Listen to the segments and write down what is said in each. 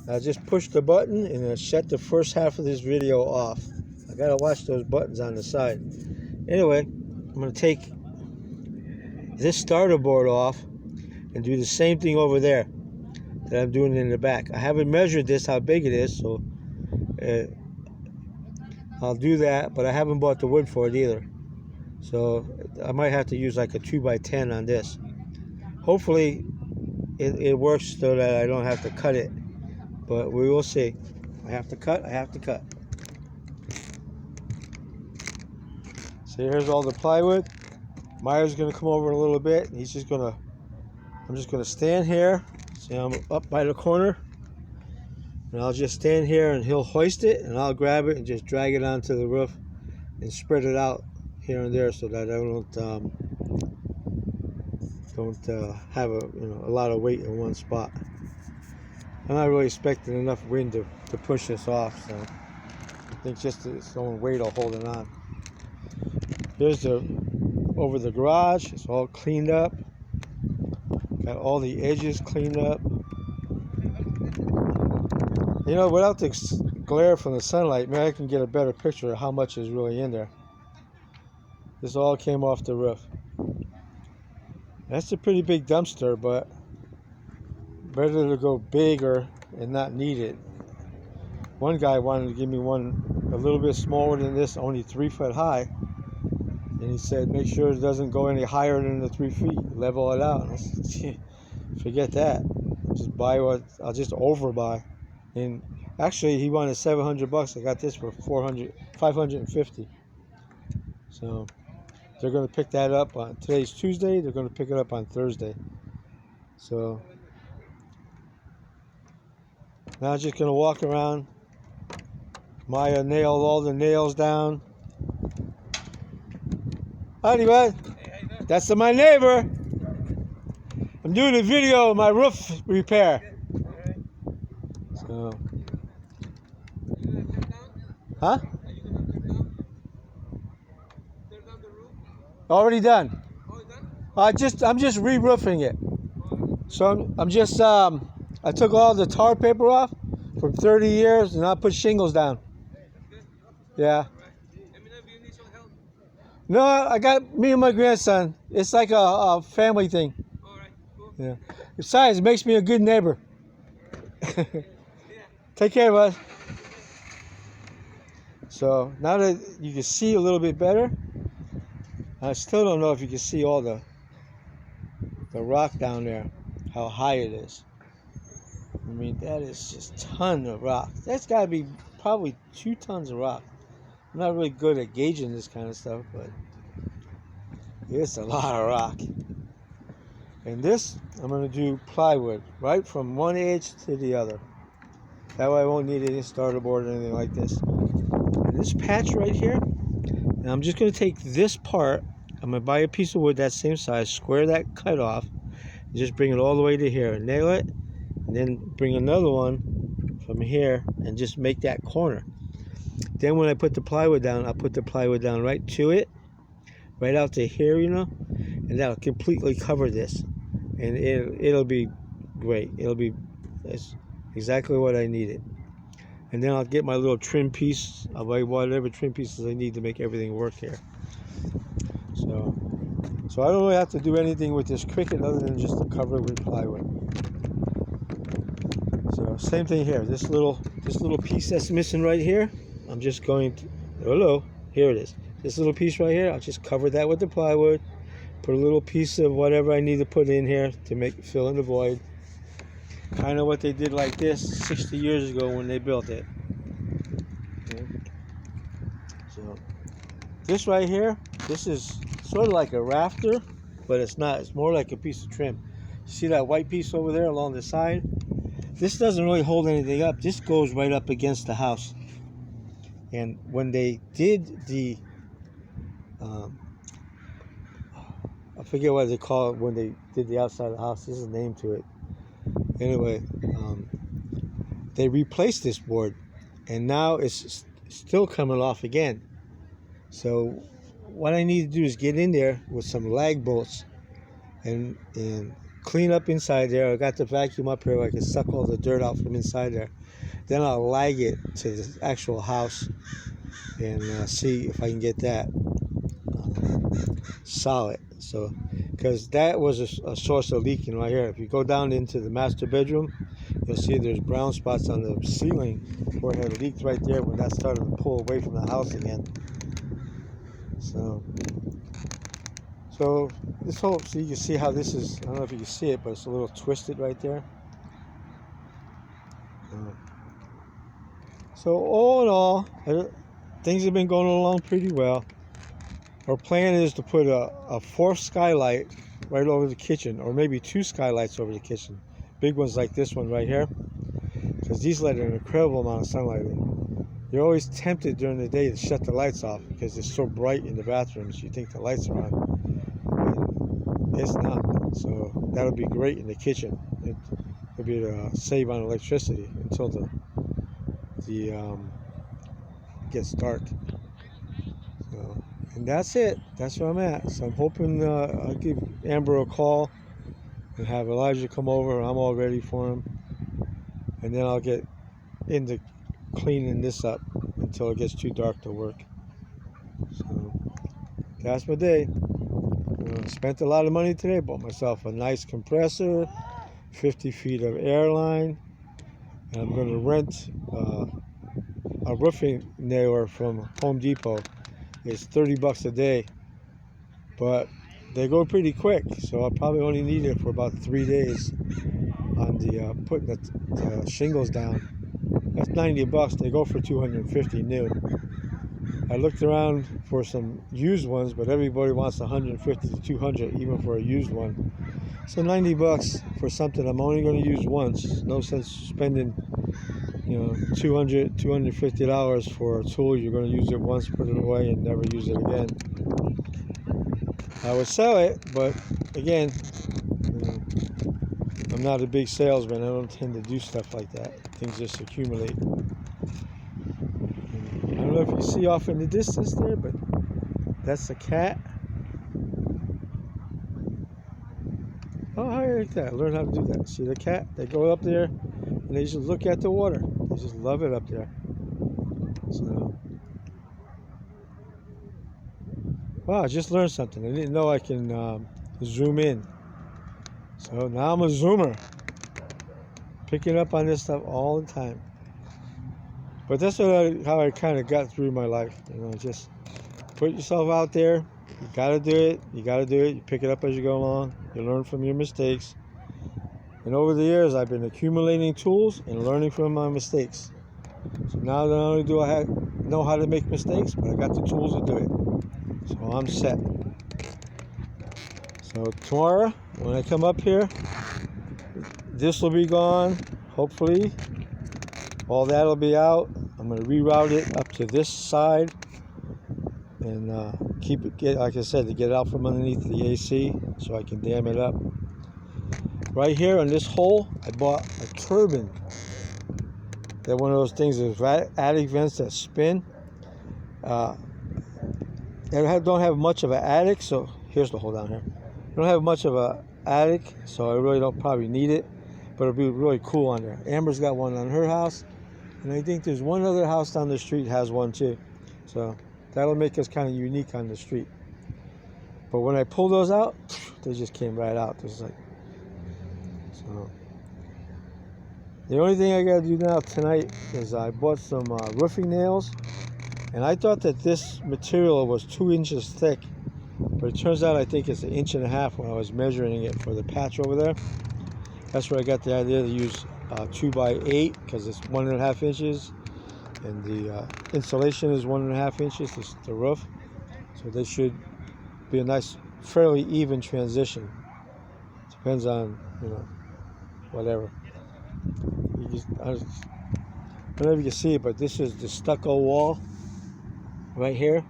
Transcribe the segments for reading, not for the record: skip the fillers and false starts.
I just push the button and it shut the first half of this video off. I gotta watch those buttons on the side. Anyway, I'm gonna take this starter board off and do the same thing over there that I'm doing in the back. I haven't measured this, how big it is, so I'll do that, but I haven't bought the wood for it either. So I might have to use like a 2x10 on this. Hopefully it works so that I don't have to cut it, but we will see. I have to cut. So here's all the plywood. Meyer's gonna come over in a little bit. I'm just gonna stand here. See, I'm up by the corner, and I'll just stand here and he'll hoist it, and I'll grab it and just drag it onto the roof and spread it out here and there so that I don't have a lot of weight in one spot. I'm not really expecting enough wind to push this off, so I think just its own weight will hold it on. Here's over the garage. It's all cleaned up. Got all the edges cleaned up. You know, without the glare from the sunlight, maybe I can get a better picture of how much is really in there. This all came off the roof. That's a pretty big dumpster, but better to go bigger and not need it. One guy wanted to give me one a little bit smaller than this, only 3 foot high. And he said, make sure it doesn't go any higher than the 3 feet. Level it out. And I said, forget that. Just buy what I'll just overbuy. And actually, he wanted $700. I got this for $550. So they're going to pick that up on today's Tuesday. They're going to pick it up on Thursday. So now I'm just going to walk around. Maya nailed all the nails down. Howdy, bud. Hey, how you doing? That's my neighbor. I'm doing a video of my roof repair. Okay. So, You gonna tear down? huh? Are you gonna tear down? Tear down the roof? Already done. Oh, it's done? I'm just re-roofing it. Oh, So I'm just I took all the tar paper off from 30 years and I put shingles down. hey, that's good. Yeah. All right. Let me know if you need some help. No, I got me and my grandson. It's like a family thing. All right, cool. Yeah. Besides, it makes me a good neighbor. Yeah. Take care, bud. So now that you can see a little bit better, I still don't know if you can see all the rock down there, how high it is. I mean, that is just a ton of rock. That's got to be probably 2 tons of rock. I'm not really good at gauging this kind of stuff, but it's a lot of rock. And this, I'm going to do plywood, right from one edge to the other. That way I won't need any starter board or anything like this. And this patch right here, and I'm just going to take this part, I'm going to buy a piece of wood that same size, square that cut off, and just bring it all the way to here, and nail it, and then bring another one from here, and just make that corner. Then when I put the plywood down, I'll put the plywood down right to it, right out to here, and that'll completely cover this. And it'll be great. That's exactly what I needed. And then I'll get my little trim piece. I'll buy whatever trim pieces I need to make everything work here. So I don't really have to do anything with this Cricut other than just to cover it with plywood. So same thing here. This little piece that's missing right here, I'm just going to, hello, here it is. This little piece right here, I'll just cover that with the plywood. Put a little piece of whatever I need to put in here to fill in the void. Kind of what they did like this 60 years ago when they built it. Okay. So this right here, this is sort of like a rafter, but it's not. It's more like a piece of trim. See that white piece over there along the side? This doesn't really hold anything up. This goes right up against the house. And when they did the I forget what they call it when they did the outside of the house. There's a name to it. Anyway, they replaced this board, and now it's still coming off again. So what I need to do is get in there with some lag bolts and clean up inside there. I got the vacuum up here. I can suck all the dirt out from inside there. Then I'll lag it to the actual house and see if I can get that solid. So, because that was a source of leaking right here. If you go down into the master bedroom, you'll see there's brown spots on the ceiling where it had leaked right there when that started to pull away from the house again. So this whole, so you can see how this is, I don't know if you can see it, but it's a little twisted right there. So all in all, things have been going along pretty well. Our plan is to put a fourth skylight right over the kitchen, or maybe 2 skylights over the kitchen. Big ones like this one right here, because these let an incredible amount of sunlight in. You're always tempted during the day to shut the lights off because it's so bright in the bathrooms. You think the lights are on. It's not. So that'll be great in the kitchen. It'll be to save on electricity until the gets dark. So, and that's it. That's where I'm at. So I'm hoping I'll give Amber a call and have Elijah come over. I'm all ready for him, and then I'll get into cleaning this up until it gets too dark to work. So that's my day. Spent a lot of money today. Bought myself a nice compressor, 50 feet of air line, and I'm going to rent a roofing nailer from Home Depot. It's $30 a day, but they go pretty quick, so I'll probably only need it for about 3 days on the putting the shingles down. That's $90. They go for $250 new. I looked around for some used ones, but everybody wants $150 to $200 even for a used one. So $90 for something I'm only going to use once. No sense spending, $200, $250 for a tool. You're going to use it once, put it away, and never use it again. I would sell it, but again, I'm not a big salesman. I don't tend to do stuff like that. Things just accumulate. I don't know if you see off in the distance there, but that's a cat. Oh, I like that. Learn how to do that. See the cat? They go up there and they just look at the water. They just love it up there. So, wow, I just learned something. I didn't know I can zoom in. So now I'm a zoomer. Picking up on this stuff all the time. But that's how I kind of got through my life. Just put yourself out there. You got to do it. You got to do it. You pick it up as you go along. You learn from your mistakes. And over the years, I've been accumulating tools and learning from my mistakes. So now not only do I know how to make mistakes, but I got the tools to do it. So I'm set. So tomorrow, when I come up here, this will be gone, hopefully. All that'll be out. I'm going to reroute it up to this side and like I said, to get it out from underneath the AC so I can dam it up. Right here on this hole, I bought a turbine. They're one of those things, there's attic vents that spin. They don't have much of an attic, so here's the hole down here. I don't have much of an attic, so I really don't probably need it, but it'll be really cool on there. Amber's got one on her house, and I think there's one other house down the street has one too. So that'll make us kind of unique on the street. But when I pull those out, they just came right out. So the only thing I got to do now tonight is I bought some roofing nails, and I thought that this material was 2 inches thick, but it turns out I think it's 1.5 inches when I was measuring it for the patch over there. That's where I got the idea to use 2x8 because it's 1.5 inches, and the insulation is 1.5 inches. The roof, so they should be a nice, fairly even transition. Depends on whatever. I don't know if you can see it, but this is the stucco wall right here,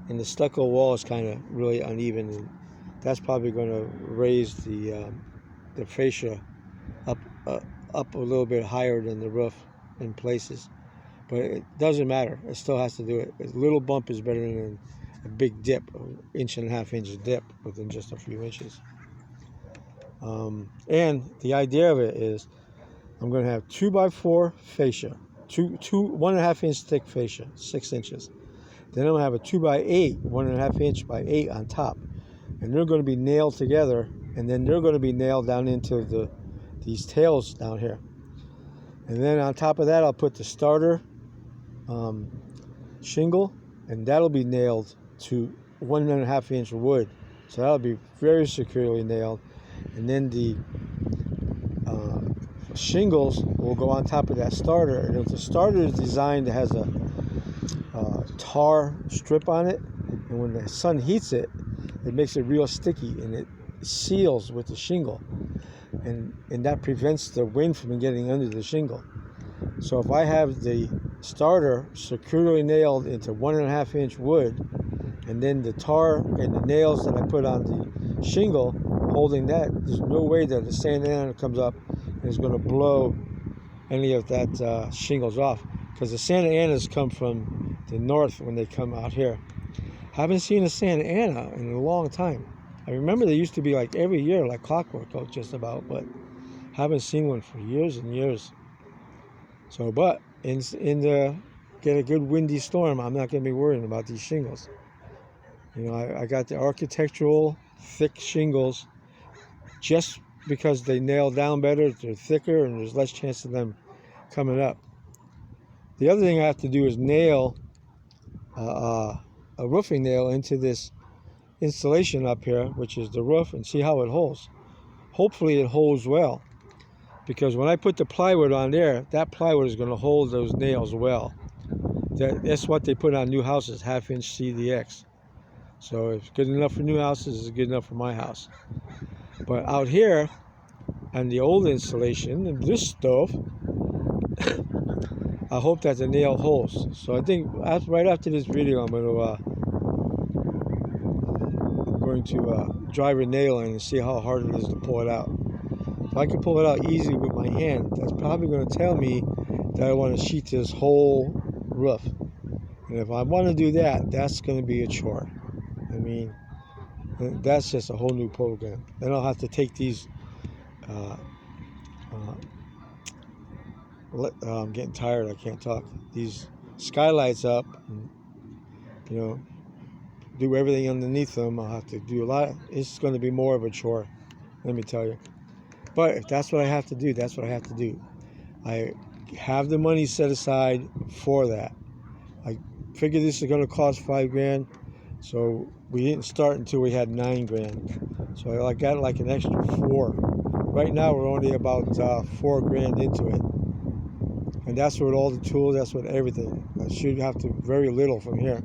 and the stucco wall is kind of really uneven, and that's probably going to raise the fascia up a little bit higher than the roof in places, but it doesn't matter. It still has to do it. A little bump is better than a big dip, 1.5 inch dip within just a few inches. And the idea of it is I'm going to have 2x4 fascia, 1.5 inch thick fascia, 6 inches. Then I'm going to have a 2x8, 1.5 inch by 8 on top. And they're going to be nailed together, and then they're going to be nailed down into these tails down here. And then on top of that, I'll put the starter shingle, and that'll be nailed to 1.5 inch wood. So that'll be very securely nailed. And then the shingles will go on top of that starter. And if the starter is designed, it has a tar strip on it, and when the sun heats it, it makes it real sticky, and it seals with the shingle, and that prevents the wind from getting under the shingle. So if I have the starter securely nailed into 1.5 inch wood, and then the tar and the nails that I put on the shingle holding that, there's no way that the Santa Ana comes up and is going to blow any of that shingles off, because the Santa Anas come from the north when they come out here. I haven't seen a Santa Ana in a long time. I remember they used to be like every year, like clockwork, just about, but haven't seen one for years and years. So, but in the get a good windy storm, I'm not going to be worrying about these shingles. You know, I got the architectural thick shingles just because they nail down better. They're thicker, and there's less chance of them coming up. The other thing I have to do is nail a roofing nail into this installation up here, which is the roof, and see how it holds. Hopefully it holds well, because when I put the plywood on there, that plywood is going to hold those nails well. That's what they put on new houses, 1/2 inch CDX. So if it's good enough for new houses, it's good enough for my house. But out here on the old installation, and this stuff, I hope that the nail holds. So I think right after this video, I'm going to drive a nail in and see how hard it is to pull it out. If I can pull it out easy with my hand, that's probably going to tell me that I want to sheet this whole roof. And if I want to do that, that's going to be a chore. I mean, that's just a whole new program. Then I'll have to take these I'm getting tired, I can't talk. These skylights up, and, you know, do everything underneath them. I'll have to do a lot. It's going to be more of a chore, let me tell you. But if that's what I have to do, that's what I have to do. I have the money set aside for that. I figured this is going to cost $5,000, so we didn't start until we had $9,000. So I got like an extra $4,000. Right now we're only about $4,000 into it. And that's with all the tools, that's with everything. I should have to very little from here.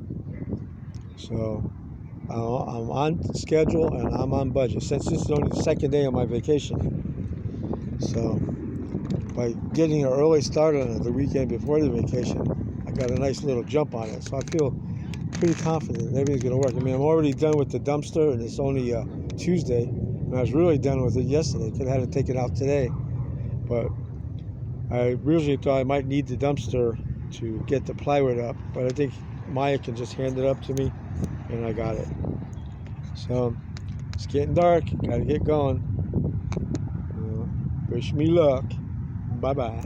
So I'm on schedule and I'm on budget, since this is only the second day of my vacation. So by getting an early start on it the weekend before the vacation, I got a nice little jump on it. So I feel pretty confident that everything's going to work. I mean, I'm already done with the dumpster, and it's only Tuesday. And I was really done with it yesterday. Could have had to take it out today. But I originally thought I might need the dumpster to get the plywood up, but I think Maya can just hand it up to me, and I got it. So it's getting dark. Got to get going. Wish me luck. Bye-bye.